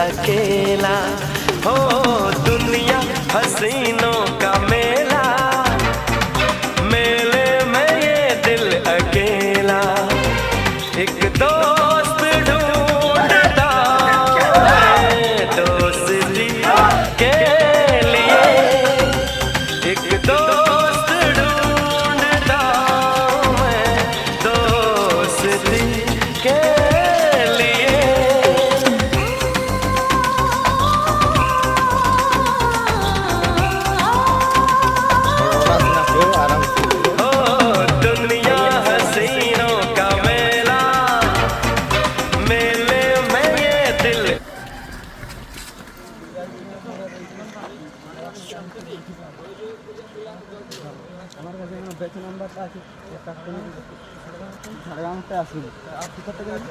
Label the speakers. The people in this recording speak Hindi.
Speaker 1: अकेला हो, दुनिया हसीनों का मेला, मेले में ये दिल अकेला। एक दोस्त ढूंढता है दोस्ती के लिए, एक दोस्त ढूंढता मैं दोस्ती के लिए। ओ दुनिया हसीनों का मेला, मेले में ये दिल।
Speaker 2: আমার কাছে বেতন নাম্বারটা আছে, একটা ঝাড়গ্রামতে আসুন। আপনি করতে গেলেন